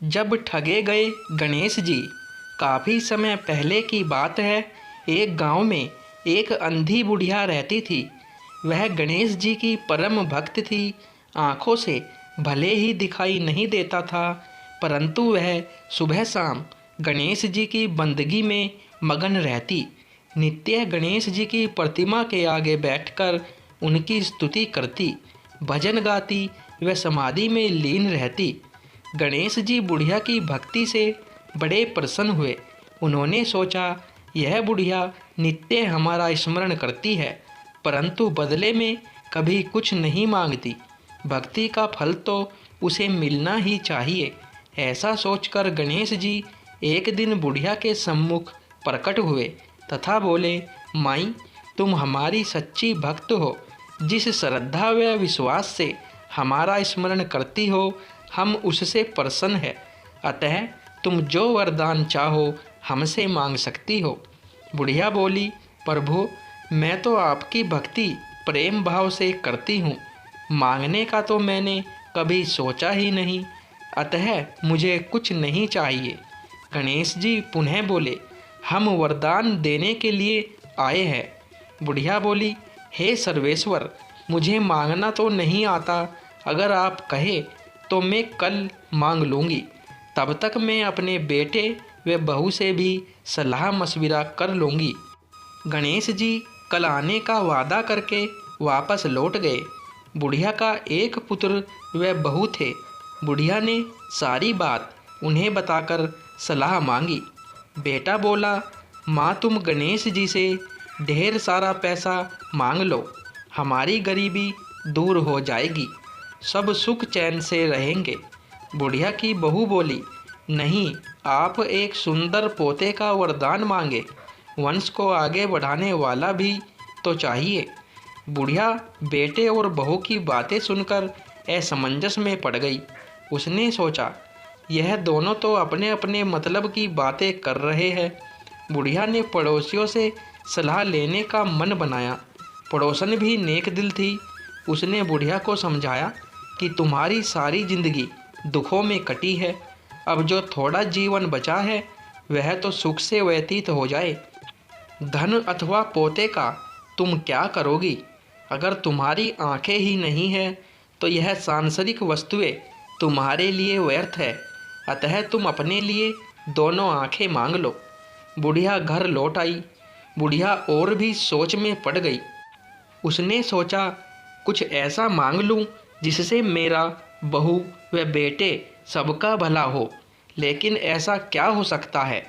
जब ठगे गए गणेश जी। काफ़ी समय पहले की बात है। एक गांव में एक अंधी बुढ़िया रहती थी। वह गणेश जी की परम भक्त थी। आँखों से भले ही दिखाई नहीं देता था, परंतु वह सुबह शाम गणेश जी की बंदगी में मगन रहती। नित्य गणेश जी की प्रतिमा के आगे बैठकर उनकी स्तुति करती, भजन गाती व समाधि में लीन रहती। गणेश जी बुढ़िया की भक्ति से बड़े प्रसन्न हुए। उन्होंने सोचा, यह बुढ़िया नित्य हमारा स्मरण करती है, परंतु बदले में कभी कुछ नहीं मांगती। भक्ति का फल तो उसे मिलना ही चाहिए। ऐसा सोचकर गणेश जी एक दिन बुढ़िया के सम्मुख प्रकट हुए तथा बोले, माई, तुम हमारी सच्ची भक्त हो। जिस श्रद्धा व विश्वास से हमारा स्मरण करती हो, हम उससे प्रसन्न है। अतः तुम जो वरदान चाहो हमसे मांग सकती हो। बुढ़िया बोली, प्रभु, मैं तो आपकी भक्ति प्रेम भाव से करती हूँ। मांगने का तो मैंने कभी सोचा ही नहीं, अतः मुझे कुछ नहीं चाहिए। गणेश जी पुनः बोले, हम वरदान देने के लिए आए हैं। बुढ़िया बोली, हे सर्वेश्वर, मुझे मांगना तो नहीं आता। अगर आप कहे तो मैं कल मांग लूँगी। तब तक मैं अपने बेटे व बहू से भी सलाह मशविरा कर लूँगी। गणेश जी कल आने का वादा करके वापस लौट गए। बुढ़िया का एक पुत्र व बहू थे। बुढ़िया ने सारी बात उन्हें बताकर सलाह मांगी। बेटा बोला, माँ, तुम गणेश जी से ढेर सारा पैसा मांग लो, हमारी गरीबी दूर हो जाएगी, सब सुख चैन से रहेंगे। बुढ़िया की बहू बोली, नहीं, आप एक सुंदर पोते का वरदान मांगे, वंश को आगे बढ़ाने वाला भी तो चाहिए। बुढ़िया बेटे और बहू की बातें सुनकर असमंजस में पड़ गई। उसने सोचा, यह दोनों तो अपने अपने मतलब की बातें कर रहे हैं। बुढ़िया ने पड़ोसियों से सलाह लेने का मन बनाया। पड़ोसन भी नेक दिल थी। उसने बुढ़िया को समझाया कि तुम्हारी सारी जिंदगी दुखों में कटी है, अब जो थोड़ा जीवन बचा है वह तो सुख से व्यतीत हो जाए। धन अथवा पोते का तुम क्या करोगी? अगर तुम्हारी आंखें ही नहीं हैं तो यह सांसारिक वस्तुएं तुम्हारे लिए व्यर्थ है। अतः तुम अपने लिए दोनों आंखें मांग लो। बुढ़िया घर लौट आई। बुढ़िया और भी सोच में पड़ गई। उसने सोचा, कुछ ऐसा मांग लूं जिससे मेरा, बहू व बेटे सबका भला हो। लेकिन ऐसा क्या हो सकता है?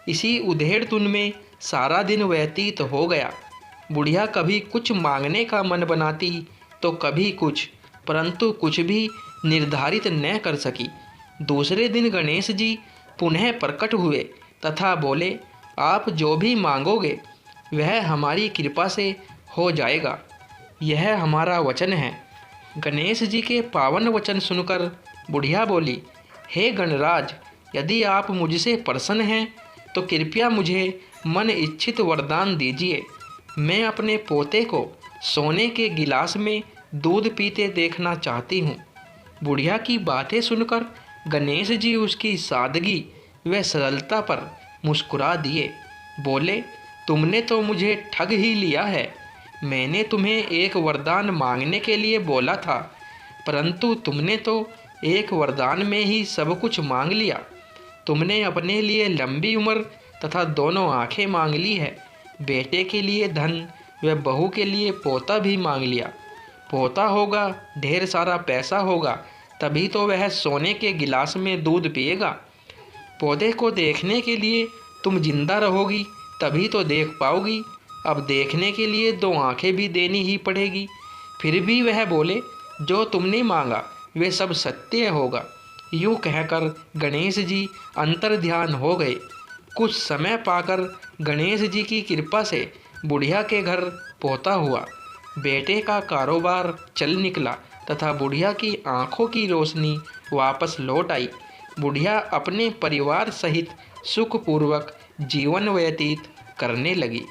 इसी उधेड़-धुन में सारा दिन व्यतीत हो गया। बुढ़िया कभी कुछ मांगने का मन बनाती तो कभी कुछ, परंतु कुछ भी निर्धारित न कर सकी। दूसरे दिन गणेश जी पुनः प्रकट हुए तथा बोले, आप जो भी मांगोगे वह हमारी कृपा से हो जाएगा, यह हमारा वचन है। गणेश जी के पावन वचन सुनकर बुढ़िया बोली, हे गणराज, यदि आप मुझसे प्रसन्न हैं तो कृपया मुझे मन इच्छित वरदान दीजिए। मैं अपने पोते को सोने के गिलास में दूध पीते देखना चाहती हूँ। बुढ़िया की बातें सुनकर गणेश जी उसकी सादगी व सरलता पर मुस्कुरा दिए। बोले, तुमने तो मुझे ठग ही लिया है। मैंने तुम्हें एक वरदान मांगने के लिए बोला था, परंतु तुमने तो एक वरदान में ही सब कुछ मांग लिया। तुमने अपने लिए लंबी उम्र तथा दोनों आंखें मांग ली है। बेटे के लिए धन व बहू के लिए पोता भी मांग लिया। पोता होगा, ढेर सारा पैसा होगा, तभी तो वह सोने के गिलास में दूध पिएगा। पौधे को देखने के लिए तुम जिंदा रहोगी, तभी तो देख पाओगी। अब देखने के लिए दो आंखें भी देनी ही पड़ेगी। फिर भी वह बोले, जो तुमने मांगा वे सब सत्य होगा। यूँ कहकर गणेश जी अंतर्ध्यान हो गए। कुछ समय पाकर गणेश जी की कृपा से बुढ़िया के घर पोता हुआ। बेटे का कारोबार चल निकला तथा बुढ़िया की आंखों की रोशनी वापस लौट आई। बुढ़िया अपने परिवार सहित सुखपूर्वक जीवन व्यतीत करने लगी।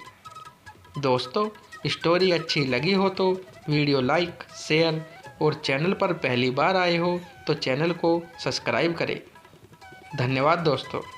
दोस्तों, स्टोरी अच्छी लगी हो तो वीडियो लाइक, शेयर और चैनल पर पहली बार आए हो तो चैनल को सब्सक्राइब करें। धन्यवाद दोस्तों।